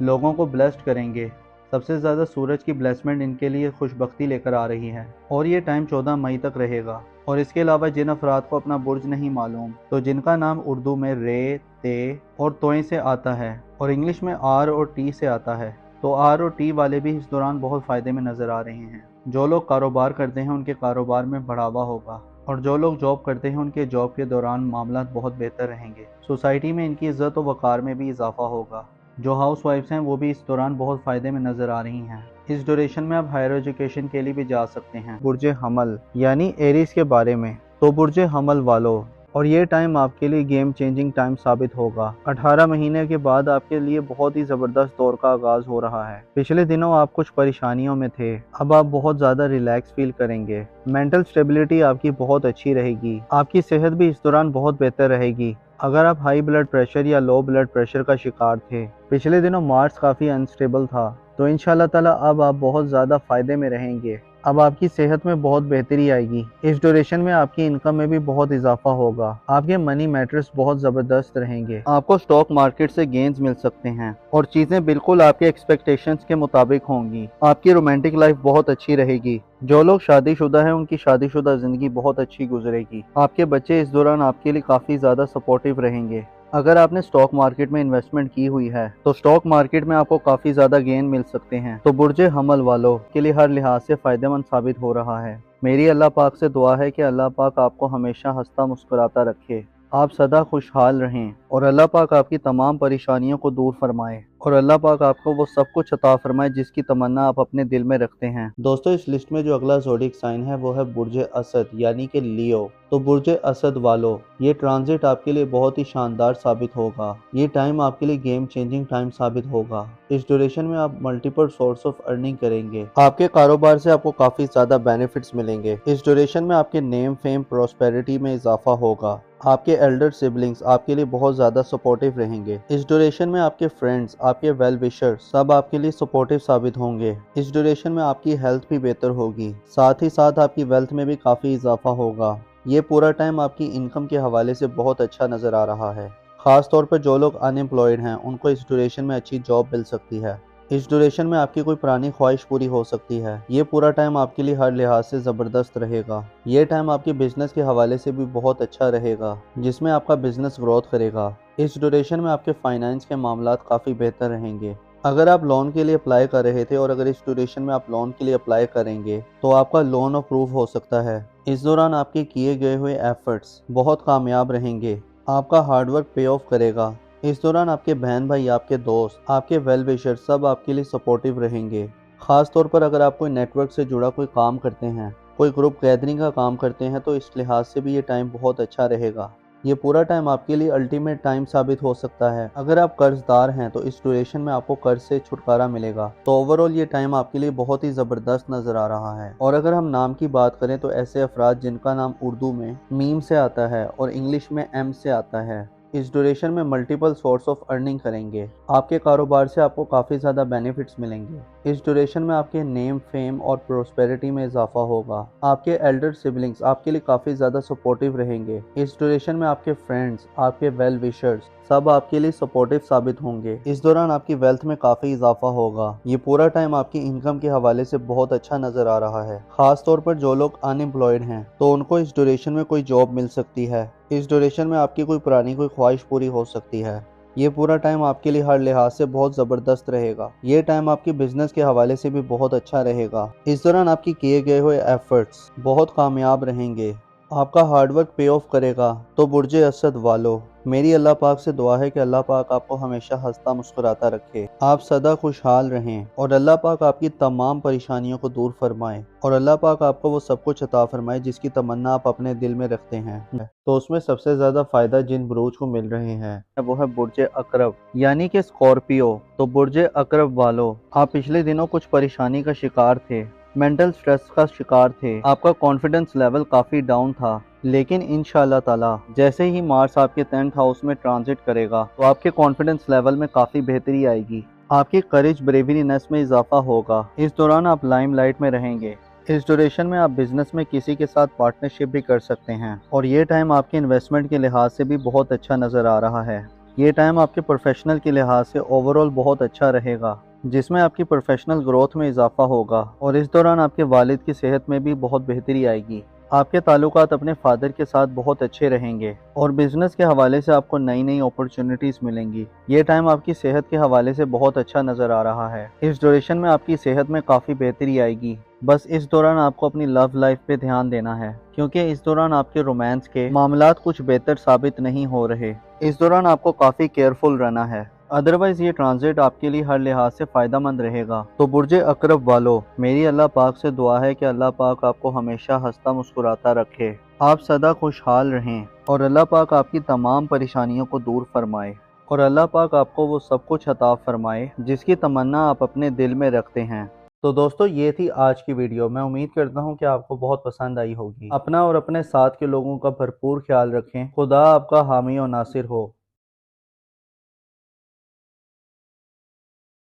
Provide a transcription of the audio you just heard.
لوگوں کو بلیسڈ کریں گے۔ سب سے زیادہ سورج کی بلیسمنٹ ان کے لیے خوشبختی لے کر آ رہی ہے اور یہ ٹائم 14 مئی تک رہے گا۔ اور اس کے علاوہ جن افراد کو اپنا برج نہیں معلوم تو جن کا نام اردو میں رے، تے اور توئیں سے آتا ہے اور انگلش میں آر اور ٹی سے آتا ہے، تو آر اور ٹی والے بھی اس دوران بہت فائدے میں نظر آ رہے ہیں۔ جو لوگ کاروبار کرتے ہیں ان کے کاروبار میں بڑھاوا ہوگا، اور جو لوگ جاب کرتے ہیں ان کے جاب کے دوران معاملات بہت بہتر رہیں گے۔ سوسائٹی میں ان کی عزت و وقار میں بھی اضافہ ہوگا۔ جو ہاؤس وائفز ہیں وہ بھی اس دوران بہت فائدے میں نظر آ رہی ہیں۔ اس ڈیوریشن میں آپ ہائر ایجوکیشن کے لیے بھی جا سکتے ہیں۔ برج حمل یعنی ایریز کے بارے میں، تو برج حمل والو، اور یہ ٹائم آپ کے لیے گیم چینجنگ ٹائم ثابت ہوگا۔ 18 مہینے کے بعد آپ کے لیے بہت ہی زبردست دور کا آغاز ہو رہا ہے۔ پچھلے دنوں آپ کچھ پریشانیوں میں تھے، اب آپ بہت زیادہ ریلیکس فیل کریں گے۔ مینٹل سٹیبلٹی آپ کی بہت اچھی رہے گی۔ آپ کی صحت بھی اس دوران بہت بہتر رہے گی۔ اگر آپ ہائی بلڈ پریشر یا لو بلڈ پریشر کا شکار تھے، پچھلے دنوں مارس کافی انسٹیبل تھا، تو انشاءاللہ تعالی اب آپ بہت زیادہ فائدے میں رہیں گے۔ اب آپ کی صحت میں بہت بہتری آئے گی۔ اس ڈیوریشن میں آپ کی انکم میں بھی بہت اضافہ ہوگا۔ آپ کے منی میٹرز بہت زبردست رہیں گے۔ آپ کو سٹاک مارکیٹ سے گینز مل سکتے ہیں اور چیزیں بالکل آپ کے ایکسپیکٹیشنز کے مطابق ہوں گی۔ آپ کی رومانٹک لائف بہت اچھی رہے گی۔ جو لوگ شادی شدہ ہیں ان کی شادی شدہ زندگی بہت اچھی گزرے گی۔ آپ کے بچے اس دوران آپ کے لیے کافی زیادہ سپورٹیو رہیں گے۔ اگر آپ نے سٹاک مارکیٹ میں انویسٹمنٹ کی ہوئی ہے تو سٹاک مارکیٹ میں آپ کو کافی زیادہ گین مل سکتے ہیں، تو برج حمل والوں کے لیے ہر لحاظ سے فائدہ مند ثابت ہو رہا ہے۔ میری اللہ پاک سے دعا ہے کہ اللہ پاک آپ کو ہمیشہ ہنستا مسکراتا رکھے، آپ سدا خوشحال رہیں، اور اللہ پاک آپ کی تمام پریشانیوں کو دور فرمائے، اور اللہ پاک آپ کو وہ سب کچھ عطا فرمائے جس کی تمنا آپ اپنے دل میں رکھتے ہیں۔ دوستو، اس لسٹ میں جو اگلا زوڈک سائن ہے وہ ہے برج اسد یعنی کہ لیو۔ تو برج اسد والو، یہ ٹرانزٹ آپ کے لیے بہت ہی شاندار ثابت ہوگا۔ یہ ٹائم آپ کے لیے گیم چینجنگ ٹائم ثابت ہوگا۔ اس ڈیوریشن میں آپ ملٹیپل سورس آف ارننگ کریں گے۔ آپ کے کاروبار سے آپ کو کافی زیادہ بینیفٹس ملیں گے۔ اس ڈیوریشن میں آپ کے نیم، فیم، پراسپیرٹی میں اضافہ ہوگا۔ آپ کے ایلڈر سبلنگز آپ کے لیے بہت زیادہ سپورٹیو رہیں گے۔ اس ڈیوریشن میں آپ کے فرینڈز، آپ کے ویل وشر سب آپ کے لیے سپورٹیو ثابت ہوں گے۔ اس ڈیوریشن میں آپ کی ہیلتھ بھی بہتر ہوگی، ساتھ ہی ساتھ آپ کی ویلتھ میں بھی کافی اضافہ ہوگا۔ یہ پورا ٹائم آپ کی انکم کے حوالے سے بہت اچھا نظر آ رہا ہے۔ خاص طور پر جو لوگ ان ایمپلائڈ ہیں ان کو اس ڈیوریشن میں اچھی جاب مل سکتی ہے۔ اس ڈیوریشن میں آپ کی کوئی پرانی خواہش پوری ہو سکتی ہے۔ یہ پورا ٹائم آپ کے لیے ہر لحاظ سے زبردست رہے گا۔ یہ ٹائم آپ کے بزنس کے حوالے سے بھی بہت اچھا رہے گا، جس میں آپ کا بزنس گروتھ کرے گا۔ اس ڈیوریشن میں آپ کے فائنانس کے معاملات کافی بہتر رہیں گے۔ اگر آپ لون کے لیے اپلائی کر رہے تھے اور اگر اس ڈیوریشن میں آپ لون کے لیے اپلائی کریں گے تو آپ کا لون اپروو ہو سکتا ہے۔ اس دوران آپ کے کیے گئے ہوئے ایفرٹس بہت کامیاب رہیں گے۔ آپ کا ہارڈ ورک پے آف کرے گا۔ اس دوران آپ کے بہن بھائی، آپ کے دوست، آپ کے ویل وشر سب آپ کے لیے سپورٹیو رہیں گے۔ خاص طور پر اگر آپ کوئی نیٹ ورک سے جڑا کوئی کام کرتے ہیں، کوئی گروپ گیدرنگ کا کام کرتے ہیں، تو اس لحاظ سے بھی یہ ٹائم بہت اچھا رہے گا۔ یہ پورا ٹائم آپ کے لیے الٹیمیٹ ٹائم ثابت ہو سکتا ہے۔ اگر آپ قرض دار ہیں تو اس ڈیوریشن میں آپ کو قرض سے چھٹکارا ملے گا۔ تو اوورآل یہ ٹائم آپ کے لیے بہت ہی زبردست نظر آ رہا ہے۔ اور اگر ہم نام کی بات کریں تو ایسے افراد جن کا نام اردو میں میم سے آتا ہے اور انگلش میں ایم سے آتا ہے، اس ڈیوریشن میں ملٹیپل سورس آف ارننگ کریں گے۔ آپ کے کاروبار سے آپ کو کافی زیادہ بینیفٹس ملیں گے۔ اس ڈیوریشن میں آپ کے نیم، فیم اور پراسپیرٹی میں اضافہ ہوگا۔ آپ کے ایلڈر سبلنگز آپ کے لیے کافی زیادہ سپورٹیو رہیں گے۔ اس ڈیوریشن میں آپ کے فرینڈز، آپ کے ویل وشرز سب آپ کے لیے سپورٹیو ثابت ہوں گے۔ اس دوران آپ کی ویلتھ میں کافی اضافہ ہوگا۔ یہ پورا ٹائم آپ کی انکم کے حوالے سے بہت اچھا نظر آ رہا ہے۔ خاص طور پر جو لوگ ان ایمپلائڈ ہیں تو ان کو اس ڈیوریشن میں کوئی جاب مل سکتی ہے۔ اس ڈیوریشن میں آپ کی کوئی پرانی کوئی خواہش پوری ہو سکتی ہے۔ یہ پورا ٹائم آپ کے لیے ہر لحاظ سے بہت زبردست رہے گا۔ یہ ٹائم آپ کی بزنس کے حوالے سے بھی بہت اچھا رہے گا۔ اس دوران آپ کی کیے گئے ہوئے ایفرٹس بہت کامیاب رہیں گے۔ آپ کا ہارڈ ورک پے آف کرے گا۔ تو برج اسد والو، میری اللہ پاک سے دعا ہے کہ اللہ پاک آپ کو ہمیشہ ہنستا مسکراتا رکھے، آپ سدا خوشحال رہیں، اور اللہ پاک آپ کی تمام پریشانیوں کو دور فرمائے، اور اللہ پاک آپ کو وہ سب کچھ عطا فرمائے جس کی تمنا آپ اپنے دل میں رکھتے ہیں۔ تو اس میں سب سے زیادہ فائدہ جن بروج کو مل رہے ہیں وہ ہے برج عقرب یعنی کہ اسکارپیو۔ تو برج عقرب والو، آپ پچھلے دنوں کچھ پریشانی کا شکار تھے، مینٹل سٹریس کا شکار تھے، آپ کا کانفیڈنس لیول کافی ڈاؤن تھا، لیکن انشاءاللہ تعالی جیسے ہی مارس آپ کے 10th ہاؤس میں ٹرانزٹ کرے گا تو آپ کے کانفیڈنس لیول میں کافی بہتری آئے گی۔ آپ کی کریج بریورینس میں اضافہ ہوگا۔ اس دوران آپ لائم لائٹ میں رہیں گے۔ اس ڈیوریشن میں آپ بزنس میں کسی کے ساتھ پارٹنرشپ بھی کر سکتے ہیں، اور یہ ٹائم آپ کے انویسٹمنٹ کے لحاظ سے بھی بہت اچھا نظر آ رہا ہے۔ یہ ٹائم آپ کے پروفیشنل کے لحاظ سے اوورال بہت اچھا رہے گا، جس میں آپ کی پروفیشنل گروتھ میں اضافہ ہوگا، اور اس دوران آپ کے والد کی صحت میں بھی بہت بہتری آئے گی۔ آپ کے تعلقات اپنے فادر کے ساتھ بہت اچھے رہیں گے، اور بزنس کے حوالے سے آپ کو نئی نئی اپرچونٹیز ملیں گی۔ یہ ٹائم آپ کی صحت کے حوالے سے بہت اچھا نظر آ رہا ہے۔ اس ڈیوریشن میں آپ کی صحت میں کافی بہتری آئے گی۔ بس اس دوران آپ کو اپنی لو لائف پہ دھیان دینا ہے، کیونکہ اس دوران آپ کے رومانس کے معاملات کچھ بہتر ثابت نہیں ہو رہے۔ اس دوران آپ کو کافی کیئرفل رہنا ہے، ادروائز یہ ٹرانزٹ آپ کے لیے ہر لحاظ سے فائدہ مند رہے گا۔ تو برج عقرب والو، میری اللہ پاک سے دعا ہے کہ اللہ پاک آپ کو ہمیشہ ہنستا مسکراتا رکھے، آپ سدا خوشحال رہیں، اور اللہ پاک آپ کی تمام پریشانیوں کو دور فرمائے، اور اللہ پاک آپ کو وہ سب کچھ عطا فرمائے جس کی تمنا آپ اپنے دل میں رکھتے ہیں۔ تو دوستو، یہ تھی آج کی ویڈیو۔ میں امید کرتا ہوں کہ آپ کو بہت پسند آئی ہوگی۔ اپنا اور اپنے ساتھ کے لوگوں کا بھرپور خیال رکھیں۔ خدا آپ کا حامی و ناصر ہو۔